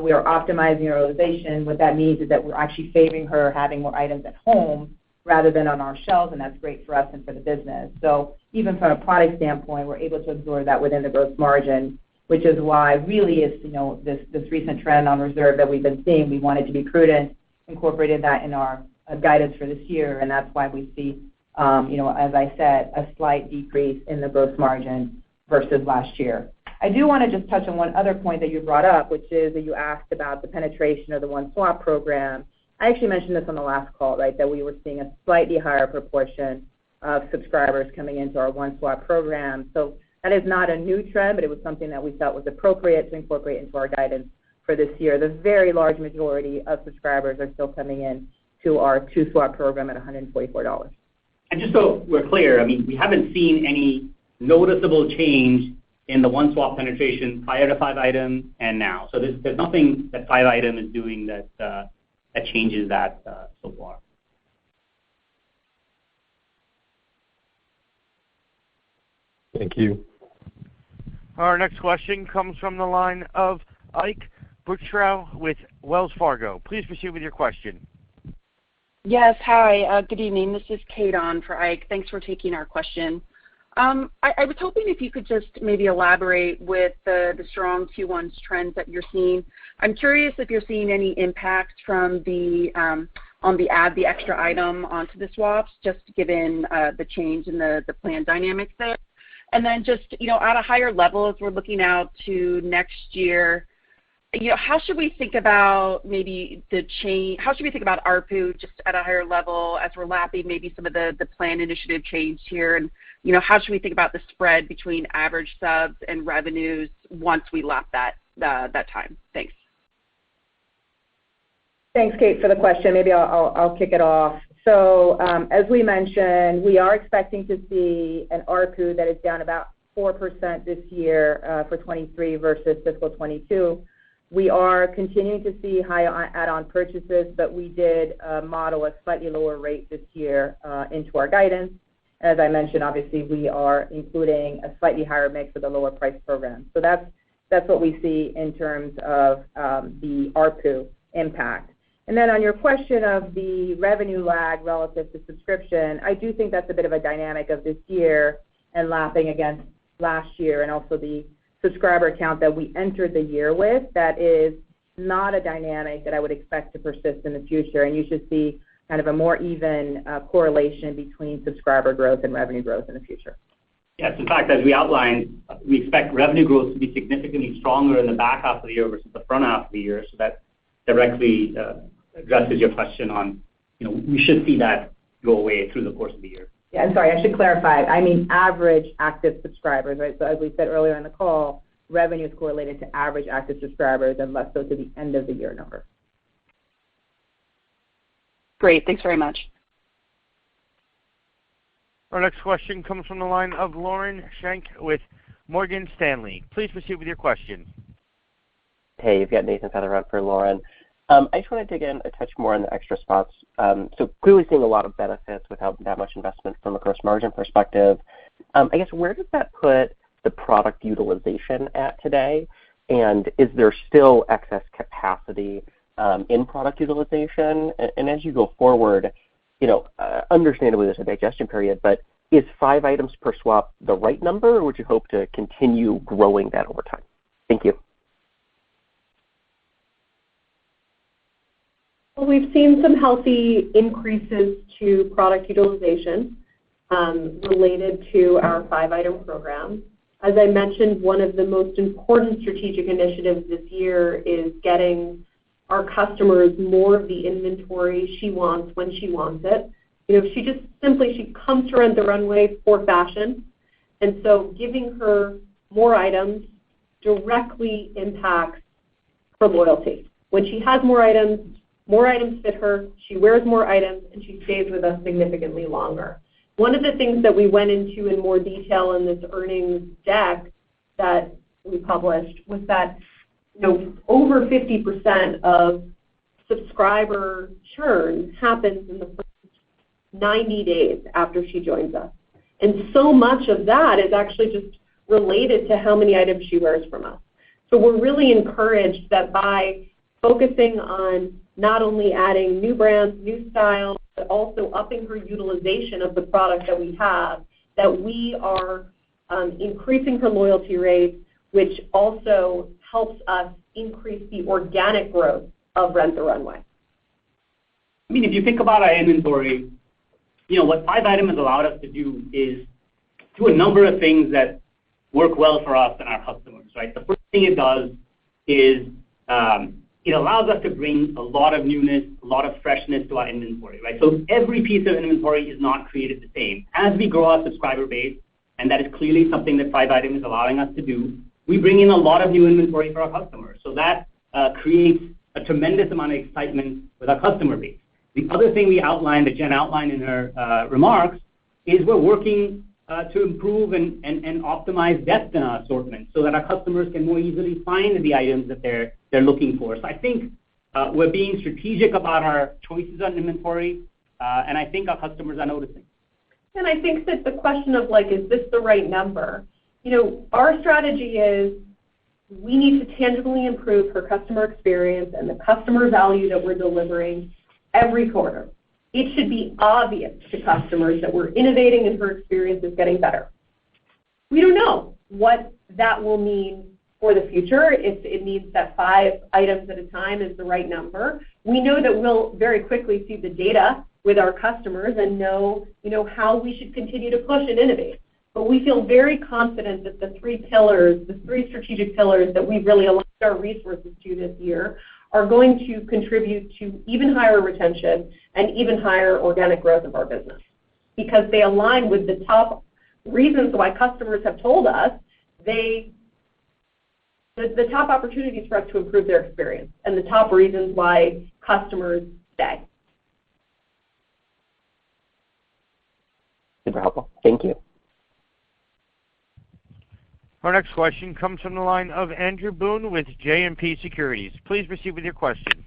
We are optimizing our realization. What that means is that we're actually favoring her having more items at home rather than on our shelves, and that's great for us and for the business. So even from a product standpoint, we're able to absorb that within the gross margin. which is why really is, this recent trend on reserve that we've been seeing. We wanted to be prudent, incorporated that in our guidance for this year, and that's why we see, as I said, a slight decrease in the gross margin versus last year. I do want to just touch on one other point that you brought up, which is that you asked about the penetration of the One Swap program. I actually mentioned this on the last call, right, that we were seeing a slightly higher proportion of subscribers coming into our One Swap program. So that is not a new trend, but it was something that we felt was appropriate to incorporate into our guidance for this year. The very large majority of subscribers are still coming in to our 2-swap program at $144. And just so we're clear, we haven't seen any noticeable change in the One Swap penetration prior to 5-item and now. So there's nothing that 5-item is doing that changes that so far. Thank you. Our next question comes from the line of Ike Boruchow with Wells Fargo. Please proceed with your question. Yes, hi. Good evening. This is Kate on for Ike. Thanks for taking our question. I was hoping if you could just maybe elaborate with the strong Q1 trends that you're seeing. I'm curious if you're seeing any impact from the extra item onto the swaps, just given the change in the plan dynamics there. And then just, at a higher level, as we're looking out to next year, how should we think about maybe the change? How should we think about ARPU just at a higher level as we're lapping maybe some of the plan initiative change here? And, how should we think about the spread between average subs and revenues once we lap that time? Thanks. Thanks, Kate, for the question. Maybe I'll kick it off. So as we mentioned, we are expecting to see an ARPU that is down about 4% this year for 23 versus fiscal 22. We are continuing to see high add-on purchases, but we did model a slightly lower rate this year into our guidance. As I mentioned, obviously, we are including a slightly higher mix of the lower price program. So that's what we see in terms of the ARPU impact. And then on your question of the revenue lag relative to subscription, I do think that's a bit of a dynamic of this year and lapping against last year, and also the subscriber count that we entered the year with. That is not a dynamic that I would expect to persist in the future, and you should see kind of a more even correlation between subscriber growth and revenue growth in the future. Yes, in fact, as we outlined, we expect revenue growth to be significantly stronger in the back half of the year versus the front half of the year, so that directly addresses your question on, we should see that go away through the course of the year. Yeah, I'm sorry, I should clarify. I mean average active subscribers, right? So as we said earlier in the call, revenue is correlated to average active subscribers and less so to the end of the year number. Great, thanks very much. Our next question comes from the line of Lauren Schenk with Morgan Stanley. Please proceed with your question. Hey, you've got Nathan Feather on for Lauren. I just want to dig in a touch more on the extra spots. So clearly seeing a lot of benefits without that much investment from a gross margin perspective. I guess where does that put the product utilization at today? And is there still excess capacity in product utilization? And as you go forward, understandably there's a digestion period, but is 5 items per swap the right number, or would you hope to continue growing that over time? Thank you. Well, we've seen some healthy increases to product utilization related to our 5-item program. As I mentioned, one of the most important strategic initiatives this year is getting our customers more of the inventory she wants when she wants it. She comes to Rent the Runway for fashion, and so giving her more items directly impacts her loyalty. When she has more items fit her, she wears more items, and she stays with us significantly longer. One of the things that we went into in more detail in this earnings deck that we published was that over 50% of subscriber churn happens in the first 90 days after she joins us. And so much of that is actually just related to how many items she wears from us. So we're really encouraged that by focusing on not only adding new brands, new styles, but also upping her utilization of the product that we have, that we are increasing her loyalty rates. which also helps us increase the organic growth of Rent the Runway. I mean, if you think about our inventory, what 5 Item has allowed us to do is do a number of things that work well for us and our customers, right? The first thing it does is it allows us to bring a lot of newness, a lot of freshness to our inventory, right? So every piece of inventory is not created the same. As we grow our subscriber base, and that is clearly something that 5 Item is allowing us to do, we bring in a lot of new inventory for our customers. So that creates a tremendous amount of excitement with our customer base. The other thing we outlined, that Jen outlined in her remarks, is we're working to improve and optimize depth in our assortment so that our customers can more easily find the items that they're looking for. So I think we're being strategic about our choices on inventory, and I think our customers are noticing. And I think that the question of, is this the right number? Our strategy is we need to tangibly improve her customer experience and the customer value that we're delivering every quarter. It should be obvious to customers that we're innovating and her experience is getting better. We don't know what that will mean for the future, if it means that 5 items at a time is the right number. We know that we'll very quickly see the data with our customers and know how we should continue to push and innovate. But we feel very confident that the 3 pillars, the 3 strategic pillars that we've really aligned our resources to this year are going to contribute to even higher retention and even higher organic growth of our business, because they align with the top reasons why customers have told us the top opportunities for us to improve their experience and the top reasons why customers stay. Super helpful. Thank you. Our next question comes from the line of Andrew Boone with JMP Securities. Please proceed with your question.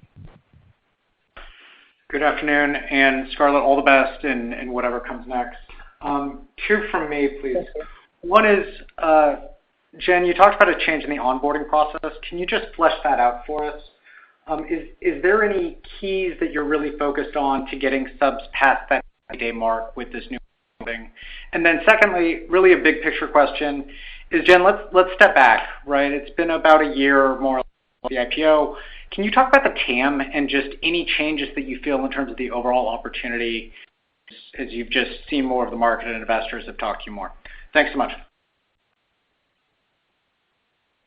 Good afternoon, and Scarlett, all the best in whatever comes next. 2 from me, please. One is, Jen, you talked about a change in the onboarding process. Can you just flesh that out for us? Is there any keys that you're really focused on to getting subs past that 90-day mark with this new thing? And then secondly, really a big picture question is, Jen, let's step back, right? It's been about a year or more of the IPO. Can you talk about the TAM and just any changes that you feel in terms of the overall opportunity as you've just seen more of the market and investors have talked to you more? Thanks so much.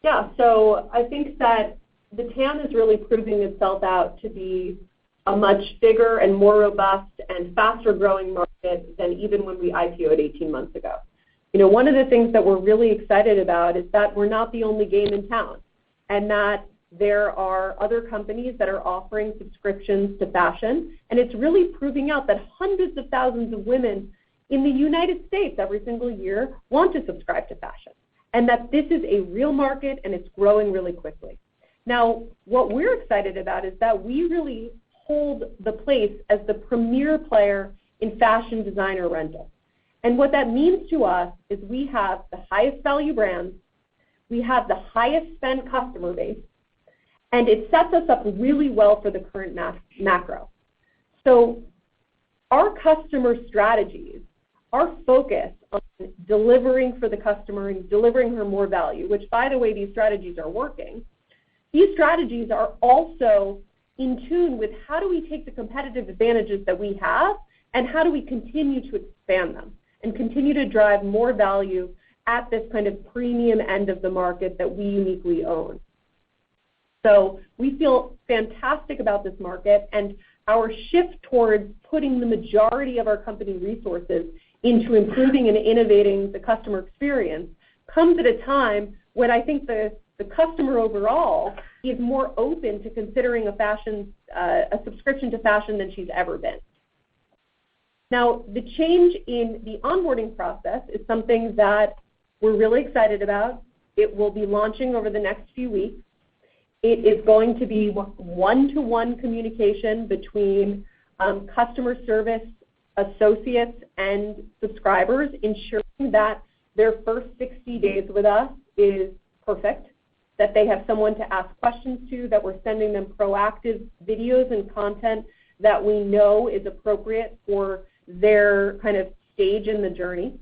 Yeah, so I think that the TAM is really proving itself out to be a much bigger and more robust and faster growing market than even when we IPO'd 18 months ago. One of the things that we're really excited about is that we're not the only game in town, and that there are other companies that are offering subscriptions to fashion, and it's really proving out that hundreds of thousands of women in the United States every single year want to subscribe to fashion, and that this is a real market and it's growing really quickly. Now, what we're excited about is that we really hold the place as the premier player in fashion designer rental. And what that means to us is we have the highest value brands, we have the highest spend customer base, and it sets us up really well for the current macro. So our customer strategies, our focus on delivering for the customer and delivering her more value, which, by the way, these strategies are working, these strategies are also in tune with how do we take the competitive advantages that we have and how do we continue to expand them and continue to drive more value at this kind of premium end of the market that we uniquely own. So we feel fantastic about this market, and our shift towards putting the majority of our company resources into improving and innovating the customer experience comes at a time when I think the customer overall is more open to considering a subscription to fashion than she's ever been. Now, the change in the onboarding process is something that we're really excited about. It will be launching over the next few weeks. It is going to be one-to-one communication between customer service associates and subscribers, ensuring that their first 60 days with us is perfect, that they have someone to ask questions to, that we're sending them proactive videos and content that we know is appropriate for their kind of stage in the journey.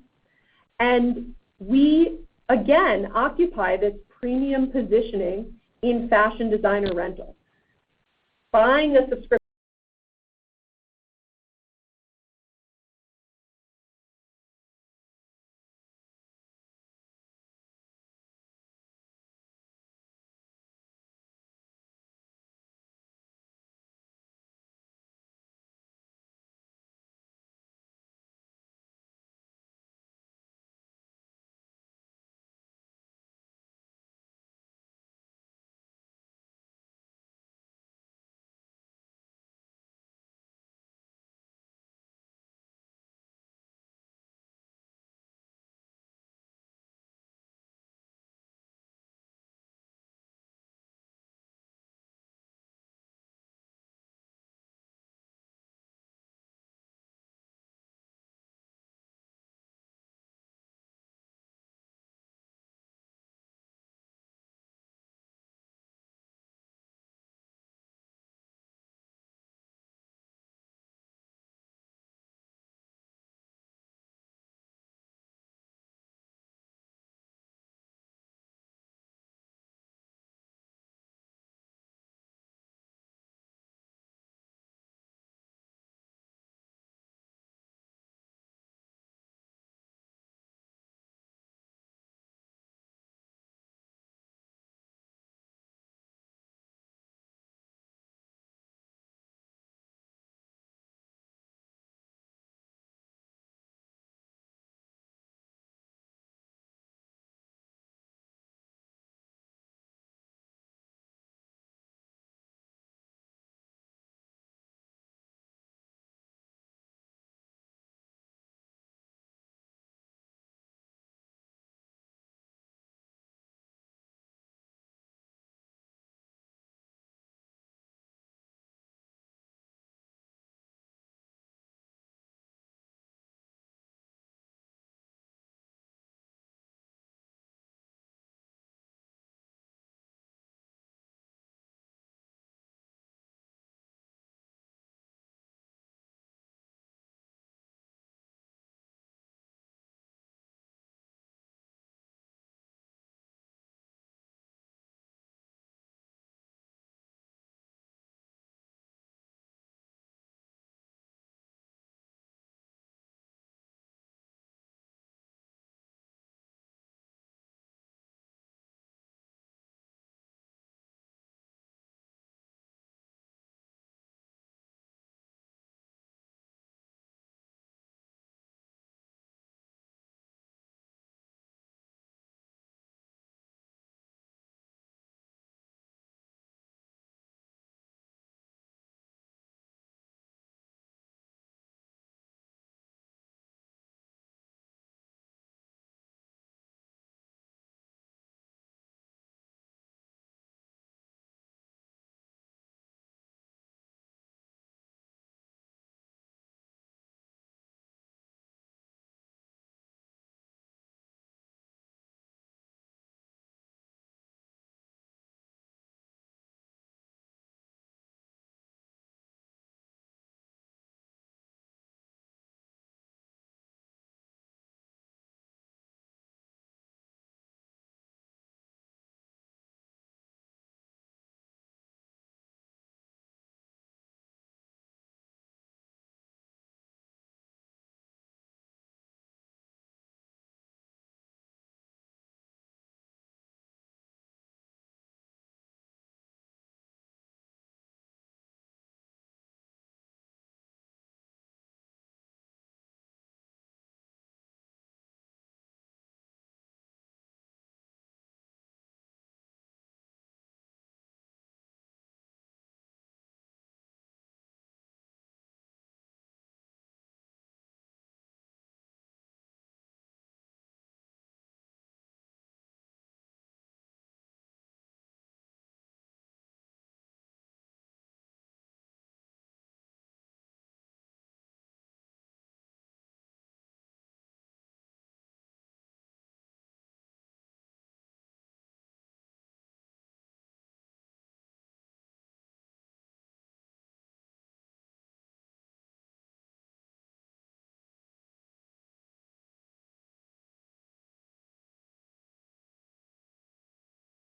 And we, again, occupy this premium positioning in fashion designer rentals. Buying a subscription